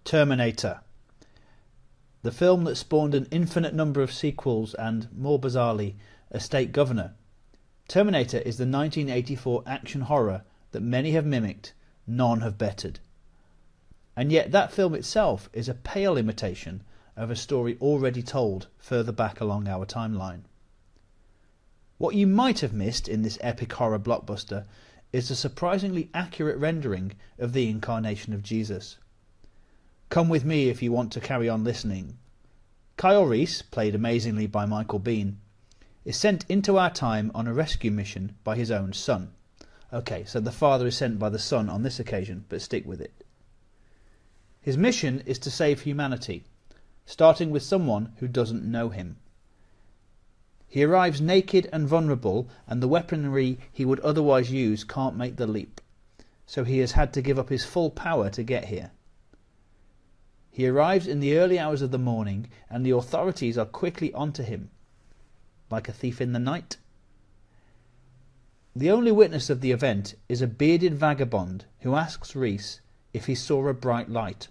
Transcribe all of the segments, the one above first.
Terminator, the film that spawned an infinite number of sequels and, more bizarrely, a state governor. Terminator is the 1984 action horror that many have mimicked, none have bettered. And yet that film itself is a pale imitation of a story already told further back along our timeline. What you might have missed in this epic horror blockbuster is a surprisingly accurate rendering of the incarnation of Jesus. Come with me if you want to carry on listening. Kyle Reese, played amazingly by Michael Biehn, is sent into our time on a rescue mission by his own son. Okay, so the father is sent by the son on this occasion, but stick with it. His mission is to save humanity, starting with someone who doesn't know him. He arrives naked and vulnerable, and the weaponry he would otherwise use can't make the leap, so he has had to give up his full power to get here. He arrives in the early hours of the morning, and the authorities are quickly onto him, like a thief in the night. The only witness of the event is a bearded vagabond who asks Reese if he saw a bright light.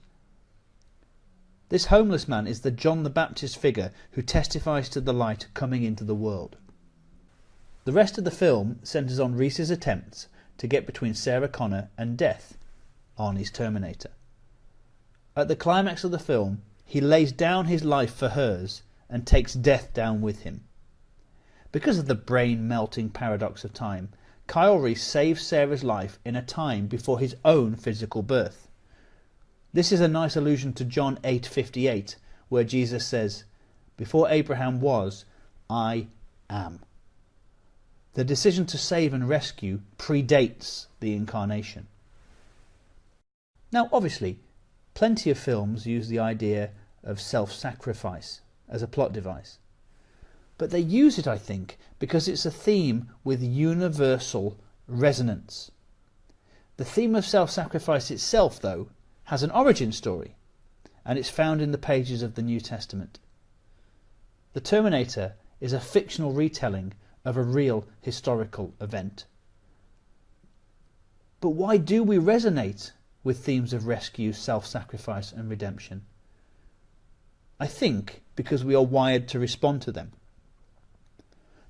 This homeless man is the John the Baptist figure who testifies to the light coming into the world. The rest of the film centres on Reese's attempts to get between Sarah Connor and death, Arnie's Terminator. At the climax of the film, he lays down his life for hers and takes death down with him. Because of the brain-melting paradox of time, Kyle Reese saves Sarah's life in a time before his own physical birth. This is a nice allusion to John 8:58, where Jesus says, "Before Abraham was, I am." The decision to save and rescue predates the incarnation. Now, obviously, plenty of films use the idea of self-sacrifice as a plot device. But they use it, I think, because it's a theme with universal resonance. The theme of self-sacrifice itself, though, has an origin story, and it's found in the pages of the New Testament. The Terminator is a fictional retelling of a real historical event. But why do we resonate with themes of rescue, self-sacrifice and redemption? I think because we are wired to respond to them.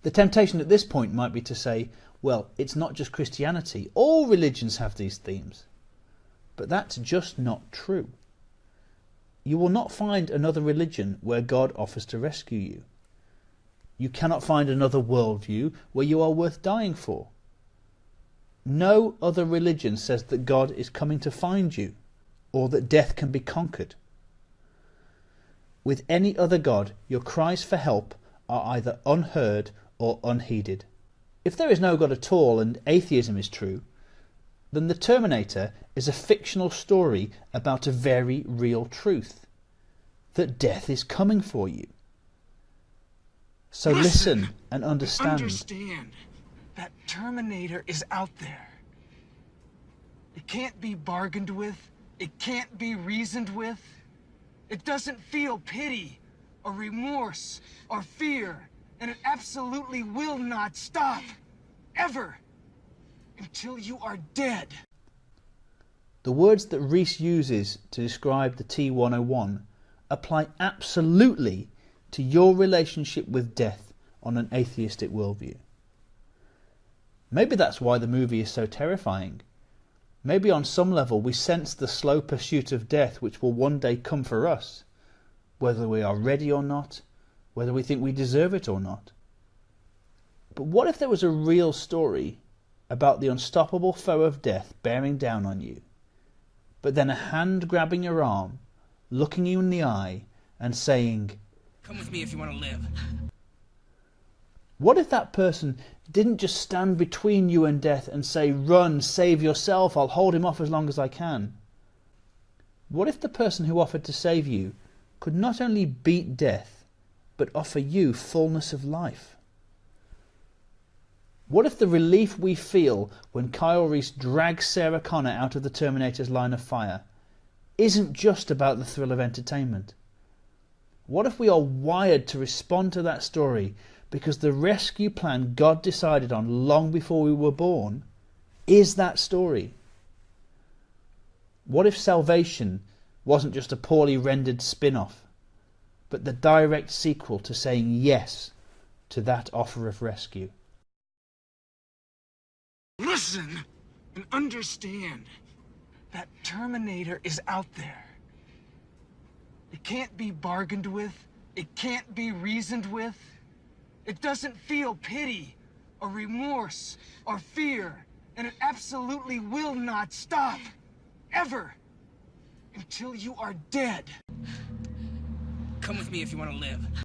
The temptation at this point might be to say, well, it's not just Christianity, all religions have these themes. But that's just not true. You will not find another religion where God offers to rescue you. You cannot find another worldview where you are worth dying for. No other religion says that God is coming to find you, or that death can be conquered. With any other God, your cries for help are either unheard or unheeded. If there is no God at all and atheism is true, then the Terminator is a fictional story about a very real truth, that death is coming for you. So listen and understand. Understand that Terminator is out there. It can't be bargained with. It can't be reasoned with. It doesn't feel pity or remorse or fear, and it absolutely will not stop, ever, until you are dead. The words that Reese uses to describe the T-101 apply absolutely to your relationship with death on an atheistic worldview. Maybe that's why the movie is so terrifying. Maybe on some level we sense the slow pursuit of death which will one day come for us, whether we are ready or not, whether we think we deserve it or not. But what if there was a real story about the unstoppable foe of death bearing down on you, but then a hand grabbing your arm, looking you in the eye and saying, "Come with me if you want to live." What if that person didn't just stand between you and death and say, "Run, save yourself, I'll hold him off as long as I can"? What if the person who offered to save you could not only beat death, but offer you fullness of life? What if the relief we feel when Kyle Reese drags Sarah Connor out of the Terminator's line of fire isn't just about the thrill of entertainment? What if we are wired to respond to that story because the rescue plan God decided on long before we were born is that story? What if salvation wasn't just a poorly rendered spin-off, but the direct sequel to saying yes to that offer of rescue. Listen and understand. That Terminator is out there. It can't be bargained with. It can't be reasoned with. It doesn't feel pity or remorse or fear. And it absolutely will not stop. Ever. Until you are dead. Come with me if you want to live.